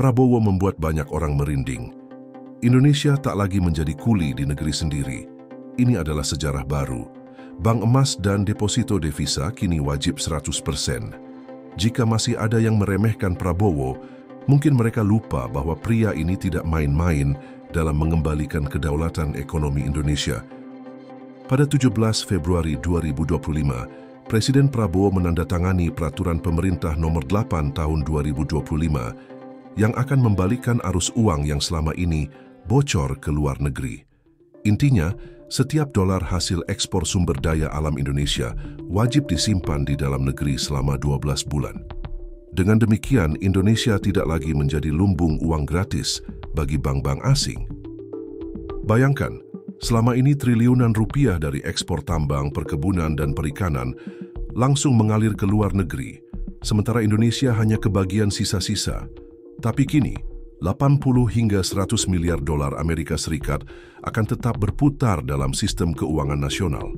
Prabowo membuat banyak orang merinding. Indonesia tak lagi menjadi kuli di negeri sendiri. Ini adalah sejarah baru. Bank emas dan deposito devisa kini wajib 100%. Jika masih ada yang meremehkan Prabowo, mungkin mereka lupa bahwa pria ini tidak main-main dalam mengembalikan kedaulatan ekonomi Indonesia. Pada 17 Februari 2025, Presiden Prabowo menandatangani Peraturan Pemerintah Nomor 8 Tahun 2025 yang akan membalikkan arus uang yang selama ini bocor ke luar negeri. Intinya, setiap dolar hasil ekspor sumber daya alam Indonesia wajib disimpan di dalam negeri selama 12 bulan. Dengan demikian, Indonesia tidak lagi menjadi lumbung uang gratis bagi bank-bank asing. Bayangkan, selama ini triliunan rupiah dari ekspor tambang, perkebunan, dan perikanan langsung mengalir ke luar negeri, sementara Indonesia hanya kebagian sisa-sisa. Tapi kini, 80 hingga 100 miliar dolar Amerika Serikat akan tetap berputar dalam sistem keuangan nasional.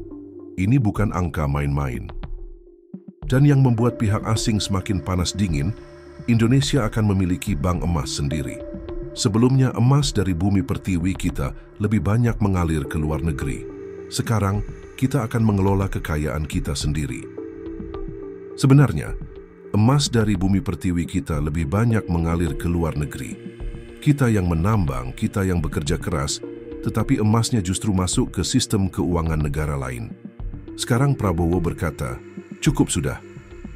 Ini bukan angka main-main. Dan yang membuat pihak asing semakin panas dingin, Indonesia akan memiliki bank emas sendiri. Sebelumnya emas dari bumi pertiwi kita lebih banyak mengalir ke luar negeri. Sekarang, kita akan mengelola kekayaan kita sendiri. Sebenarnya, emas dari bumi pertiwi kita lebih banyak mengalir ke luar negeri. Kita yang menambang, kita yang bekerja keras, tetapi emasnya justru masuk ke sistem keuangan negara lain. Sekarang Prabowo berkata, cukup sudah.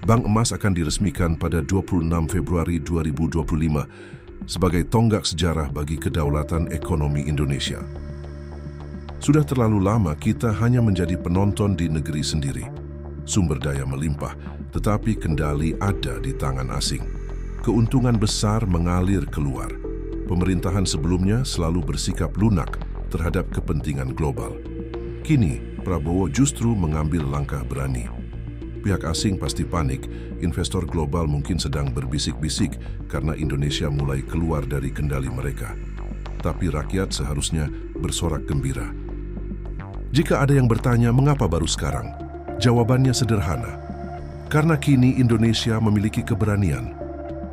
Bank emas akan diresmikan pada 26 Februari 2025 sebagai tonggak sejarah bagi kedaulatan ekonomi Indonesia. Sudah terlalu lama kita hanya menjadi penonton di negeri sendiri. Sumber daya melimpah, tetapi kendali ada di tangan asing. Keuntungan besar mengalir keluar. Pemerintahan sebelumnya selalu bersikap lunak terhadap kepentingan global. Kini, Prabowo justru mengambil langkah berani. Pihak asing pasti panik, investor global mungkin sedang berbisik-bisik karena Indonesia mulai keluar dari kendali mereka. Tapi rakyat seharusnya bersorak gembira. Jika ada yang bertanya mengapa baru sekarang, jawabannya sederhana. Karena kini Indonesia memiliki keberanian.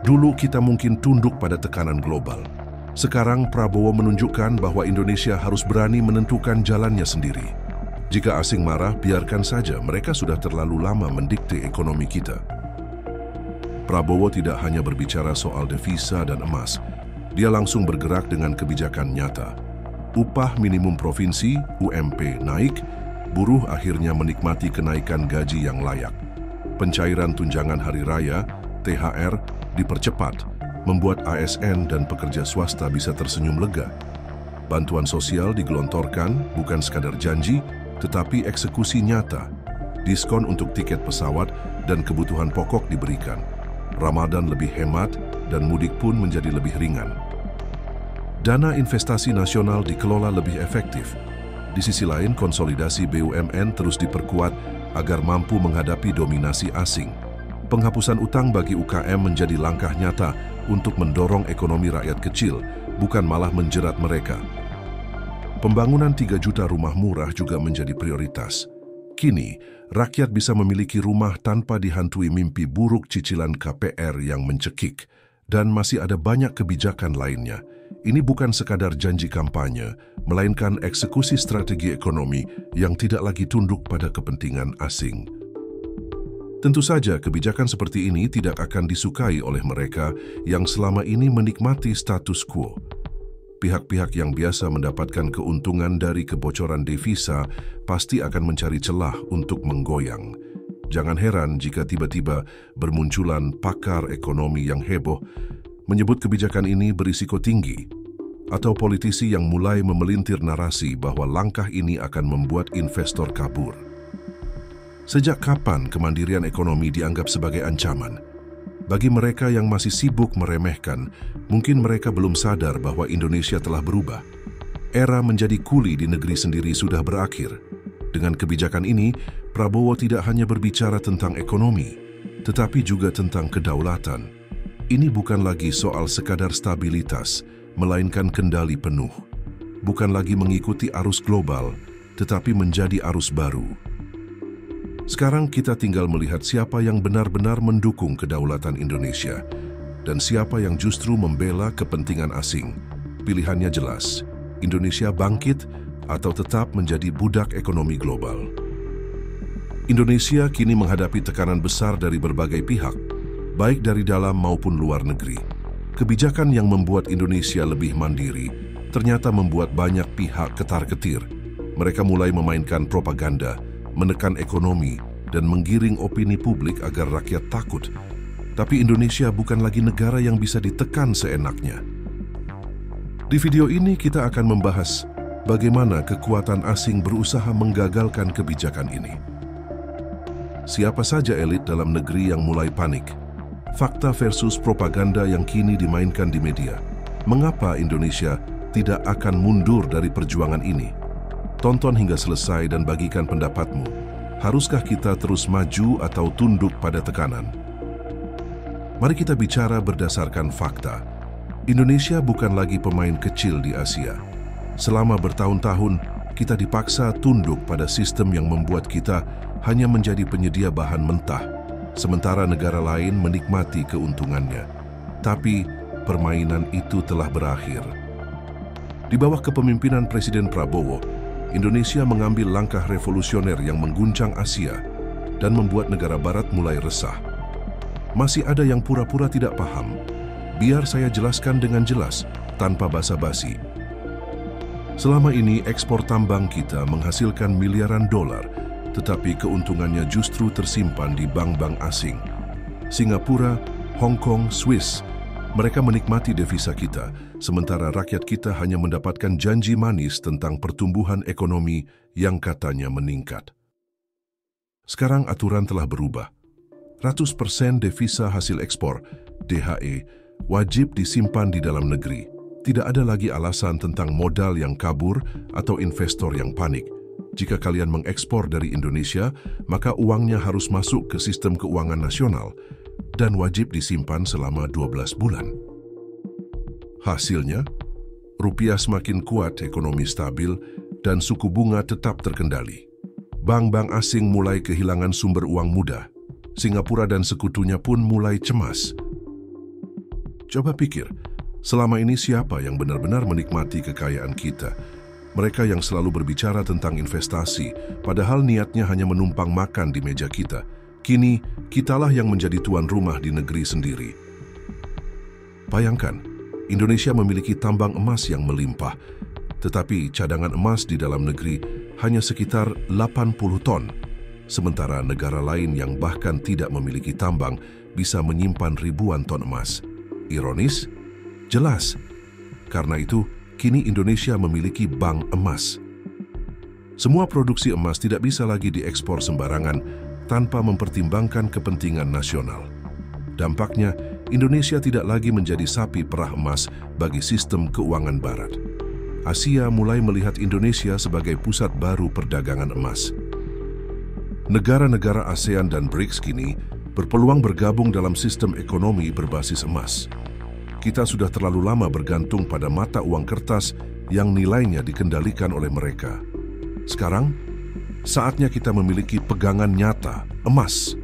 Dulu kita mungkin tunduk pada tekanan global. Sekarang Prabowo menunjukkan bahwa Indonesia harus berani menentukan jalannya sendiri. Jika asing marah, biarkan saja, mereka sudah terlalu lama mendikte ekonomi kita. Prabowo tidak hanya berbicara soal devisa dan emas, dia langsung bergerak dengan kebijakan nyata. Upah minimum provinsi, UMP, naik, buruh akhirnya menikmati kenaikan gaji yang layak. Pencairan tunjangan hari raya, THR, dipercepat, membuat ASN dan pekerja swasta bisa tersenyum lega. Bantuan sosial digelontorkan, bukan sekadar janji, tetapi eksekusi nyata. Diskon untuk tiket pesawat dan kebutuhan pokok diberikan. Ramadan lebih hemat dan mudik pun menjadi lebih ringan. Dana investasi nasional dikelola lebih efektif. Di sisi lain, konsolidasi BUMN terus diperkuat agar mampu menghadapi dominasi asing. Penghapusan utang bagi UKM menjadi langkah nyata untuk mendorong ekonomi rakyat kecil, bukan malah menjerat mereka. Pembangunan 3 juta rumah murah juga menjadi prioritas. Kini, rakyat bisa memiliki rumah tanpa dihantui mimpi buruk cicilan KPR yang mencekik, dan masih ada banyak kebijakan lainnya. Ini bukan sekadar janji kampanye, melainkan eksekusi strategi ekonomi yang tidak lagi tunduk pada kepentingan asing. Tentu saja kebijakan seperti ini tidak akan disukai oleh mereka yang selama ini menikmati status quo. Pihak-pihak yang biasa mendapatkan keuntungan dari kebocoran devisa pasti akan mencari celah untuk menggoyang. Jangan heran jika tiba-tiba bermunculan pakar ekonomi yang heboh menyebut kebijakan ini berisiko tinggi, atau politisi yang mulai memelintir narasi bahwa langkah ini akan membuat investor kabur. Sejak kapan kemandirian ekonomi dianggap sebagai ancaman? Bagi mereka yang masih sibuk meremehkan, mungkin mereka belum sadar bahwa Indonesia telah berubah. Era menjadi kuli di negeri sendiri sudah berakhir. Dengan kebijakan ini, Prabowo tidak hanya berbicara tentang ekonomi, tetapi juga tentang kedaulatan. Ini bukan lagi soal sekadar stabilitas, melainkan kendali penuh. Bukan lagi mengikuti arus global, tetapi menjadi arus baru. Sekarang kita tinggal melihat siapa yang benar-benar mendukung kedaulatan Indonesia. dan siapa yang justru membela kepentingan asing. Pilihannya jelas, Indonesia bangkit atau tetap menjadi budak ekonomi global. Indonesia kini menghadapi tekanan besar dari berbagai pihak, baik dari dalam maupun luar negeri. Kebijakan yang membuat Indonesia lebih mandiri ternyata membuat banyak pihak ketar-ketir. Mereka mulai memainkan propaganda, menekan ekonomi, dan menggiring opini publik agar rakyat takut. Tapi Indonesia bukan lagi negara yang bisa ditekan seenaknya. Di video ini kita akan membahas bagaimana kekuatan asing berusaha menggagalkan kebijakan ini. Siapa saja elit dalam negeri yang mulai panik? Fakta versus propaganda yang kini dimainkan di media. Mengapa Indonesia tidak akan mundur dari perjuangan ini? Tonton hingga selesai dan bagikan pendapatmu. Haruskah kita terus maju atau tunduk pada tekanan? Mari kita bicara berdasarkan fakta. Indonesia bukan lagi pemain kecil di Asia. Selama bertahun-tahun, kita dipaksa tunduk pada sistem yang membuat kita hanya menjadi penyedia bahan mentah, sementara negara lain menikmati keuntungannya. Tapi permainan itu telah berakhir. Di bawah kepemimpinan Presiden Prabowo, Indonesia mengambil langkah revolusioner yang mengguncang Asia dan membuat negara barat mulai resah. Masih ada yang pura-pura tidak paham. Biar saya jelaskan dengan jelas, tanpa basa-basi. Selama ini ekspor tambang kita menghasilkan miliaran dolar, tetapi keuntungannya justru tersimpan di bank-bank asing. Singapura, Hong Kong, Swiss, mereka menikmati devisa kita, sementara rakyat kita hanya mendapatkan janji manis tentang pertumbuhan ekonomi yang katanya meningkat. Sekarang aturan telah berubah. 100% devisa hasil ekspor, DHE, wajib disimpan di dalam negeri. Tidak ada lagi alasan tentang modal yang kabur atau investor yang panik. Jika kalian mengekspor dari Indonesia, maka uangnya harus masuk ke sistem keuangan nasional dan wajib disimpan selama 12 bulan. Hasilnya, rupiah semakin kuat, ekonomi stabil, dan suku bunga tetap terkendali. Bank-bank asing mulai kehilangan sumber uang mudah. Singapura dan sekutunya pun mulai cemas. Coba pikir, selama ini siapa yang benar-benar menikmati kekayaan kita? Mereka yang selalu berbicara tentang investasi, padahal niatnya hanya menumpang makan di meja kita. Kini, kitalah yang menjadi tuan rumah di negeri sendiri. Bayangkan, Indonesia memiliki tambang emas yang melimpah, tetapi cadangan emas di dalam negeri hanya sekitar 80 ton. Sementara negara lain yang bahkan tidak memiliki tambang bisa menyimpan ribuan ton emas. Ironis? Jelas. Karena itu, kini Indonesia memiliki bank emas. Semua produksi emas tidak bisa lagi diekspor sembarangan tanpa mempertimbangkan kepentingan nasional. Dampaknya, Indonesia tidak lagi menjadi sapi perah emas bagi sistem keuangan barat. Asia mulai melihat Indonesia sebagai pusat baru perdagangan emas. Negara-negara ASEAN dan BRICS kini berpeluang bergabung dalam sistem ekonomi berbasis emas. Kita sudah terlalu lama bergantung pada mata uang kertas yang nilainya dikendalikan oleh mereka. Sekarang, saatnya kita memiliki pegangan nyata, emas.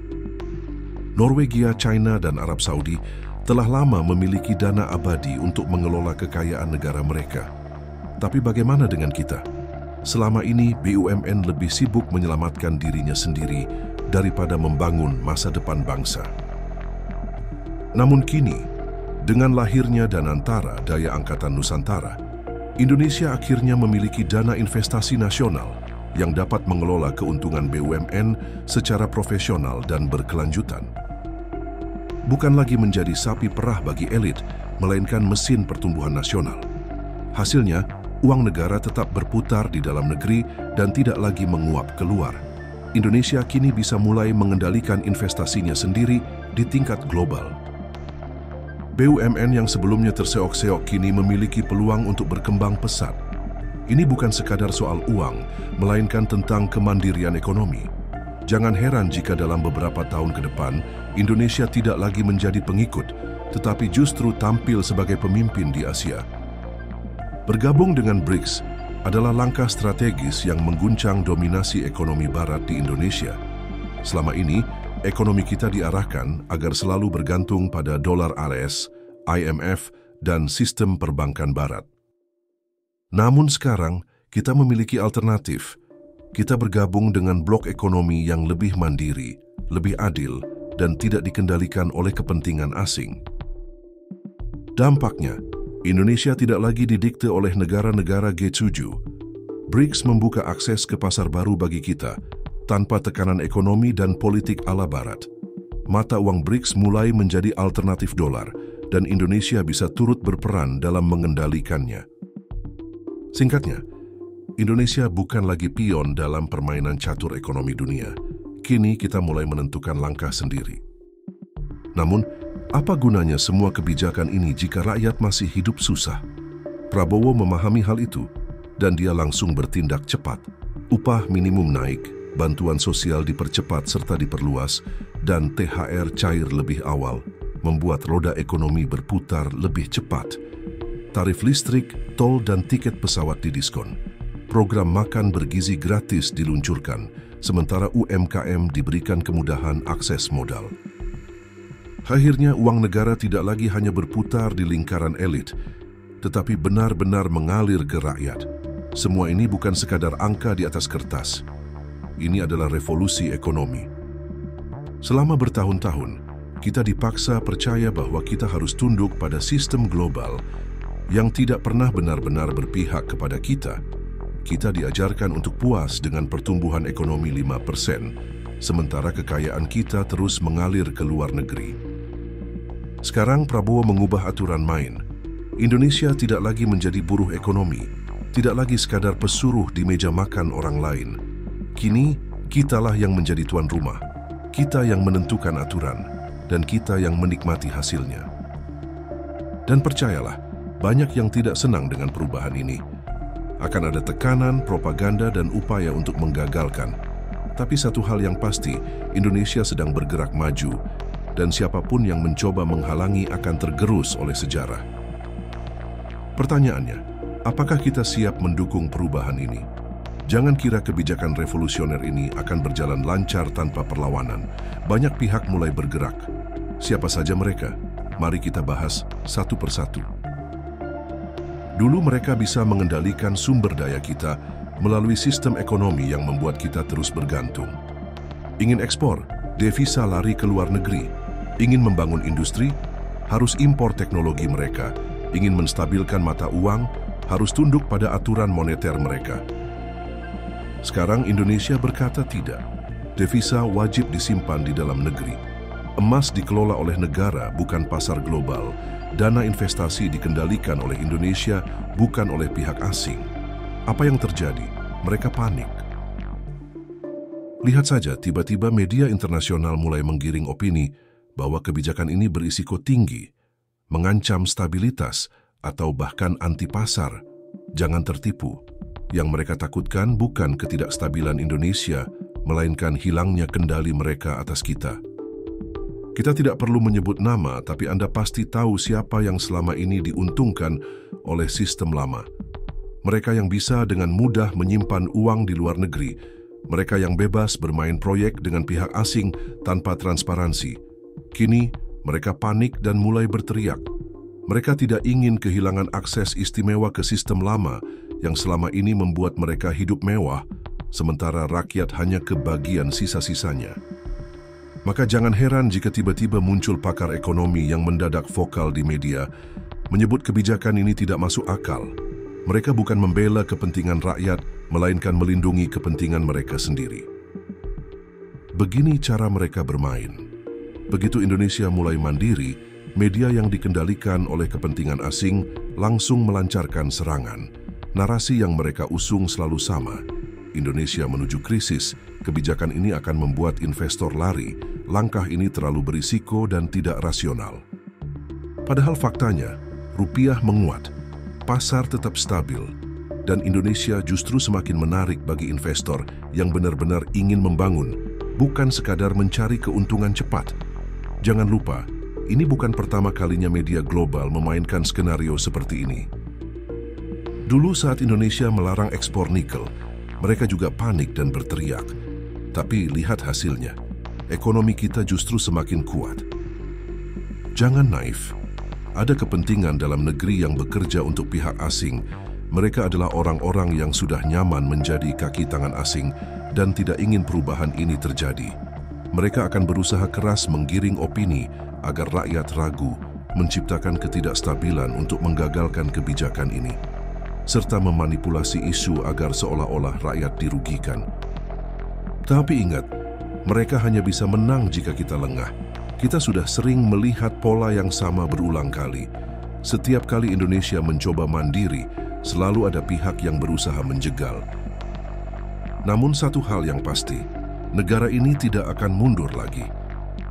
Norwegia, China, dan Arab Saudi telah lama memiliki dana abadi untuk mengelola kekayaan negara mereka. Tapi bagaimana dengan kita? Selama ini, BUMN lebih sibuk menyelamatkan dirinya sendiri daripada membangun masa depan bangsa. Namun kini, dengan lahirnya Danantara, Daya Angkatan Nusantara, Indonesia akhirnya memiliki dana investasi nasional yang dapat mengelola keuntungan BUMN secara profesional dan berkelanjutan. Bukan lagi menjadi sapi perah bagi elit, melainkan mesin pertumbuhan nasional. Hasilnya, uang negara tetap berputar di dalam negeri dan tidak lagi menguap keluar. Indonesia kini bisa mulai mengendalikan investasinya sendiri di tingkat global. BUMN yang sebelumnya terseok-seok kini memiliki peluang untuk berkembang pesat. Ini bukan sekadar soal uang, melainkan tentang kemandirian ekonomi. Jangan heran jika dalam beberapa tahun ke depan, Indonesia tidak lagi menjadi pengikut, tetapi justru tampil sebagai pemimpin di Asia. Bergabung dengan BRICS adalah langkah strategis yang mengguncang dominasi ekonomi barat di Indonesia. Selama ini, ekonomi kita diarahkan agar selalu bergantung pada dolar AS, IMF, dan sistem perbankan barat. Namun sekarang, kita memiliki alternatif. Kita bergabung dengan blok ekonomi yang lebih mandiri, lebih adil, dan tidak dikendalikan oleh kepentingan asing. Dampaknya, Indonesia tidak lagi didikte oleh negara-negara G7. BRICS membuka akses ke pasar baru bagi kita, tanpa tekanan ekonomi dan politik ala barat. Mata uang BRICS mulai menjadi alternatif dolar, dan Indonesia bisa turut berperan dalam mengendalikannya. Singkatnya, Indonesia bukan lagi pion dalam permainan catur ekonomi dunia. Kini kita mulai menentukan langkah sendiri. Namun, apa gunanya semua kebijakan ini jika rakyat masih hidup susah? Prabowo memahami hal itu, dan dia langsung bertindak cepat. Upah minimum naik, bantuan sosial dipercepat serta diperluas, dan THR cair lebih awal, membuat roda ekonomi berputar lebih cepat. Tarif listrik, tol, dan tiket pesawat didiskon. Program makan bergizi gratis diluncurkan, sementara UMKM diberikan kemudahan akses modal. Akhirnya, uang negara tidak lagi hanya berputar di lingkaran elit, tetapi benar-benar mengalir ke rakyat. Semua ini bukan sekadar angka di atas kertas. Ini adalah revolusi ekonomi. Selama bertahun-tahun, kita dipaksa percaya bahwa kita harus tunduk pada sistem global yang tidak pernah benar-benar berpihak kepada kita. Kita diajarkan untuk puas dengan pertumbuhan ekonomi 5%, sementara kekayaan kita terus mengalir ke luar negeri. Sekarang Prabowo mengubah aturan main. Indonesia tidak lagi menjadi buruh ekonomi, tidak lagi sekadar pesuruh di meja makan orang lain. Kini, kitalah yang menjadi tuan rumah, kita yang menentukan aturan, dan kita yang menikmati hasilnya. Dan percayalah, banyak yang tidak senang dengan perubahan ini. Akan ada tekanan, propaganda, dan upaya untuk menggagalkan. Tapi satu hal yang pasti, Indonesia sedang bergerak maju, dan siapapun yang mencoba menghalangi akan tergerus oleh sejarah. Pertanyaannya, apakah kita siap mendukung perubahan ini? Jangan kira kebijakan revolusioner ini akan berjalan lancar tanpa perlawanan. Banyak pihak mulai bergerak. Siapa saja mereka? Mari kita bahas satu persatu. Dulu mereka bisa mengendalikan sumber daya kita melalui sistem ekonomi yang membuat kita terus bergantung. Ingin ekspor, devisa lari ke luar negeri. Ingin membangun industri, harus impor teknologi mereka. Ingin menstabilkan mata uang, harus tunduk pada aturan moneter mereka. Sekarang Indonesia berkata tidak. Devisa wajib disimpan di dalam negeri. Emas dikelola oleh negara, bukan pasar global. Dana investasi dikendalikan oleh Indonesia, bukan oleh pihak asing. Apa yang terjadi? Mereka panik. Lihat saja, tiba-tiba media internasional mulai menggiring opini bahwa kebijakan ini berisiko tinggi, mengancam stabilitas, atau bahkan anti pasar. Jangan tertipu. Yang mereka takutkan bukan ketidakstabilan Indonesia, melainkan hilangnya kendali mereka atas kita. Kita tidak perlu menyebut nama, tapi Anda pasti tahu siapa yang selama ini diuntungkan oleh sistem lama. Mereka yang bisa dengan mudah menyimpan uang di luar negeri, mereka yang bebas bermain proyek dengan pihak asing tanpa transparansi. Kini, mereka panik dan mulai berteriak. Mereka tidak ingin kehilangan akses istimewa ke sistem lama yang selama ini membuat mereka hidup mewah, sementara rakyat hanya kebagian sisa-sisanya. Maka jangan heran jika tiba-tiba muncul pakar ekonomi yang mendadak vokal di media, menyebut kebijakan ini tidak masuk akal. Mereka bukan membela kepentingan rakyat, melainkan melindungi kepentingan mereka sendiri. Begini cara mereka bermain. Begitu Indonesia mulai mandiri, media yang dikendalikan oleh kepentingan asing langsung melancarkan serangan. Narasi yang mereka usung selalu sama. Indonesia menuju krisis, kebijakan ini akan membuat investor lari. Langkah ini terlalu berisiko dan tidak rasional. Padahal faktanya, rupiah menguat, pasar tetap stabil, dan Indonesia justru semakin menarik bagi investor yang benar-benar ingin membangun, bukan sekadar mencari keuntungan cepat. Jangan lupa, ini bukan pertama kalinya media global memainkan skenario seperti ini. Dulu saat Indonesia melarang ekspor nikel, mereka juga panik dan berteriak. Tapi lihat hasilnya. ekonomi kita justru semakin kuat. Jangan naif. Ada kepentingan dalam negeri yang bekerja untuk pihak asing. Mereka adalah orang-orang yang sudah nyaman menjadi kaki tangan asing dan tidak ingin perubahan ini terjadi. Mereka akan berusaha keras menggiring opini agar rakyat ragu, menciptakan ketidakstabilan untuk menggagalkan kebijakan ini, serta memanipulasi isu agar seolah-olah rakyat dirugikan. Tapi ingat, mereka hanya bisa menang jika kita lengah. Kita sudah sering melihat pola yang sama berulang kali. Setiap kali Indonesia mencoba mandiri, selalu ada pihak yang berusaha menjegal. Namun satu hal yang pasti, negara ini tidak akan mundur lagi.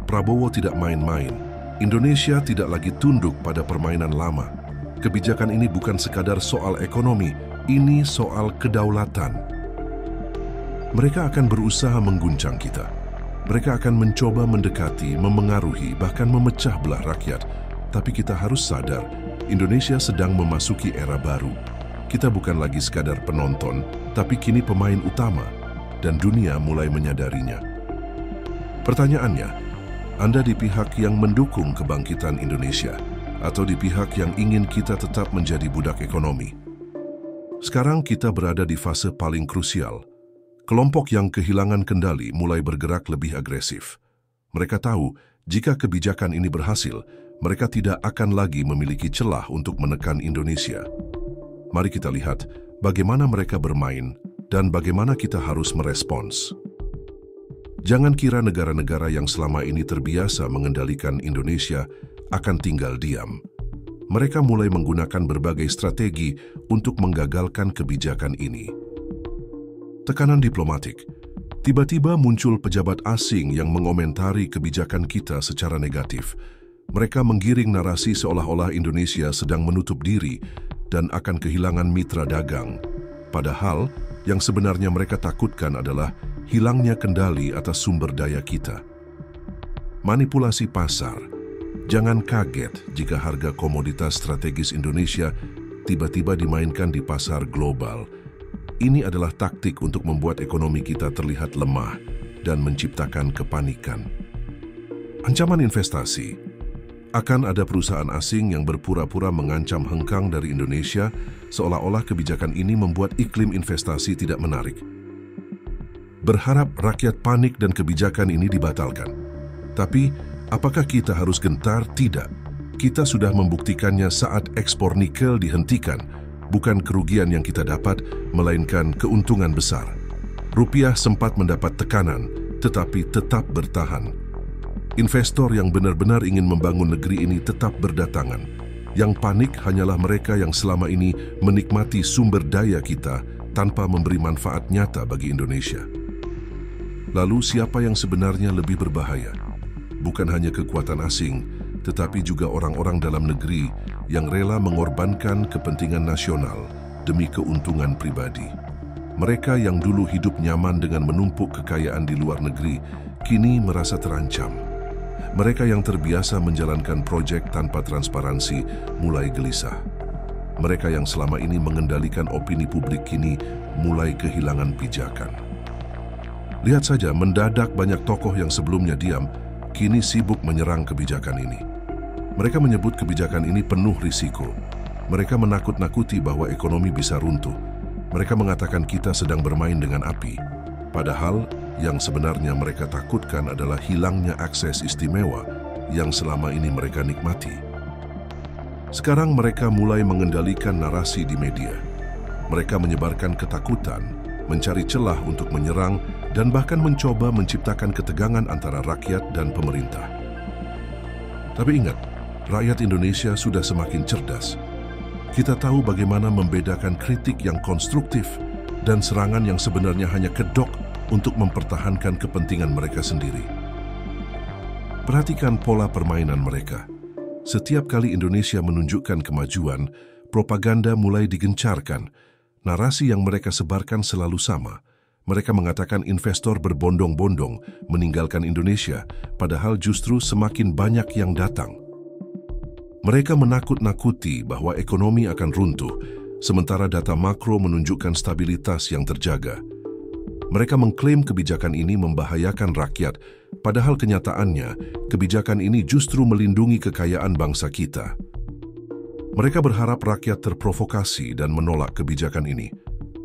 Prabowo tidak main-main. Indonesia tidak lagi tunduk pada permainan lama. Kebijakan ini bukan sekadar soal ekonomi, ini soal kedaulatan. Mereka akan berusaha mengguncang kita. Mereka akan mencoba mendekati, memengaruhi, bahkan memecah belah rakyat. Tapi kita harus sadar, Indonesia sedang memasuki era baru. Kita bukan lagi sekadar penonton, tapi kini pemain utama, dan dunia mulai menyadarinya. Pertanyaannya, Anda di pihak yang mendukung kebangkitan Indonesia, atau di pihak yang ingin kita tetap menjadi budak ekonomi? Sekarang kita berada di fase paling krusial. Kelompok yang kehilangan kendali mulai bergerak lebih agresif. Mereka tahu, jika kebijakan ini berhasil, mereka tidak akan lagi memiliki celah untuk menekan Indonesia. Mari kita lihat bagaimana mereka bermain dan bagaimana kita harus merespons. Jangan kira negara-negara yang selama ini terbiasa mengendalikan Indonesia akan tinggal diam. Mereka mulai menggunakan berbagai strategi untuk menggagalkan kebijakan ini. Tekanan diplomatik. Tiba-tiba muncul pejabat asing yang mengomentari kebijakan kita secara negatif. Mereka menggiring narasi seolah-olah Indonesia sedang menutup diri dan akan kehilangan mitra dagang. Padahal, yang sebenarnya mereka takutkan adalah hilangnya kendali atas sumber daya kita. Manipulasi pasar. Jangan kaget jika harga komoditas strategis Indonesia tiba-tiba dimainkan di pasar global. Ini adalah taktik untuk membuat ekonomi kita terlihat lemah dan menciptakan kepanikan. Ancaman investasi. Akan ada perusahaan asing yang berpura-pura mengancam hengkang dari Indonesia, seolah-olah kebijakan ini membuat iklim investasi tidak menarik. Berharap rakyat panik dan kebijakan ini dibatalkan. Tapi, apakah kita harus gentar? Tidak. Kita sudah membuktikannya saat ekspor nikel dihentikan. Bukan kerugian yang kita dapat, melainkan keuntungan besar. Rupiah sempat mendapat tekanan, tetapi tetap bertahan. Investor yang benar-benar ingin membangun negeri ini tetap berdatangan. Yang panik hanyalah mereka yang selama ini menikmati sumber daya kita tanpa memberi manfaat nyata bagi Indonesia. Lalu siapa yang sebenarnya lebih berbahaya? Bukan hanya kekuatan asing, tetapi juga orang-orang dalam negeri yang rela mengorbankan kepentingan nasional demi keuntungan pribadi. Mereka yang dulu hidup nyaman dengan menumpuk kekayaan di luar negeri, kini merasa terancam. Mereka yang terbiasa menjalankan proyek tanpa transparansi mulai gelisah. Mereka yang selama ini mengendalikan opini publik kini mulai kehilangan pijakan. Lihat saja, mendadak banyak tokoh yang sebelumnya diam, kini sibuk menyerang kebijakan ini. Mereka menyebut kebijakan ini penuh risiko. Mereka menakut-nakuti bahwa ekonomi bisa runtuh. Mereka mengatakan kita sedang bermain dengan api. Padahal, yang sebenarnya mereka takutkan adalah hilangnya akses istimewa yang selama ini mereka nikmati. Sekarang mereka mulai mengendalikan narasi di media. Mereka menyebarkan ketakutan, mencari celah untuk menyerang, dan bahkan mencoba menciptakan ketegangan antara rakyat dan pemerintah. Tapi ingat, rakyat Indonesia sudah semakin cerdas. Kita tahu bagaimana membedakan kritik yang konstruktif dan serangan yang sebenarnya hanya kedok untuk mempertahankan kepentingan mereka sendiri. Perhatikan pola permainan mereka. Setiap kali Indonesia menunjukkan kemajuan, propaganda mulai digencarkan. Narasi yang mereka sebarkan selalu sama. Mereka mengatakan investor berbondong-bondong meninggalkan Indonesia, padahal justru semakin banyak yang datang. Mereka menakut-nakuti bahwa ekonomi akan runtuh, sementara data makro menunjukkan stabilitas yang terjaga. Mereka mengklaim kebijakan ini membahayakan rakyat, Padahal kenyataannya, kebijakan ini justru melindungi kekayaan bangsa kita. Mereka berharap rakyat terprovokasi dan menolak kebijakan ini.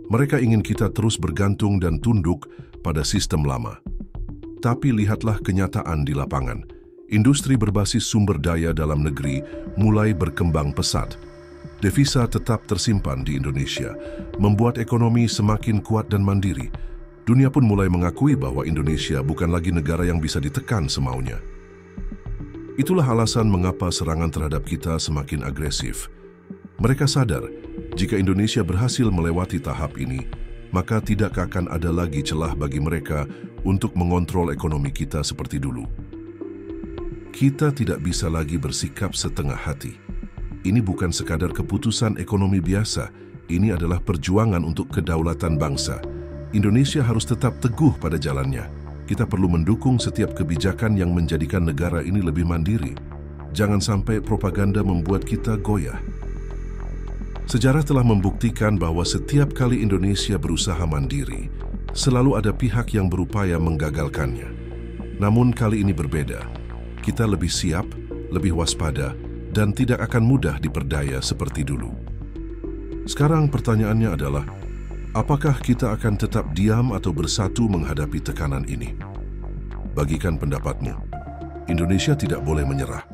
Mereka ingin kita terus bergantung dan tunduk pada sistem lama. Tapi lihatlah kenyataan di lapangan. Industri berbasis sumber daya dalam negeri mulai berkembang pesat. Devisa tetap tersimpan di Indonesia, membuat ekonomi semakin kuat dan mandiri. Dunia pun mulai mengakui bahwa Indonesia bukan lagi negara yang bisa ditekan semaunya. Itulah alasan mengapa serangan terhadap kita semakin agresif. Mereka sadar, jika Indonesia berhasil melewati tahap ini, maka tidak akan ada lagi celah bagi mereka untuk mengontrol ekonomi kita seperti dulu. Kita tidak bisa lagi bersikap setengah hati. Ini bukan sekadar keputusan ekonomi biasa, ini adalah perjuangan untuk kedaulatan bangsa. Indonesia harus tetap teguh pada jalannya. Kita perlu mendukung setiap kebijakan yang menjadikan negara ini lebih mandiri. Jangan sampai propaganda membuat kita goyah. Sejarah telah membuktikan bahwa setiap kali Indonesia berusaha mandiri, selalu ada pihak yang berupaya menggagalkannya. Namun kali ini berbeda. Kita lebih siap, lebih waspada, dan tidak akan mudah diperdaya seperti dulu. Sekarang pertanyaannya adalah, apakah kita akan tetap diam atau bersatu menghadapi tekanan ini? Bagikan pendapatmu. Indonesia tidak boleh menyerah.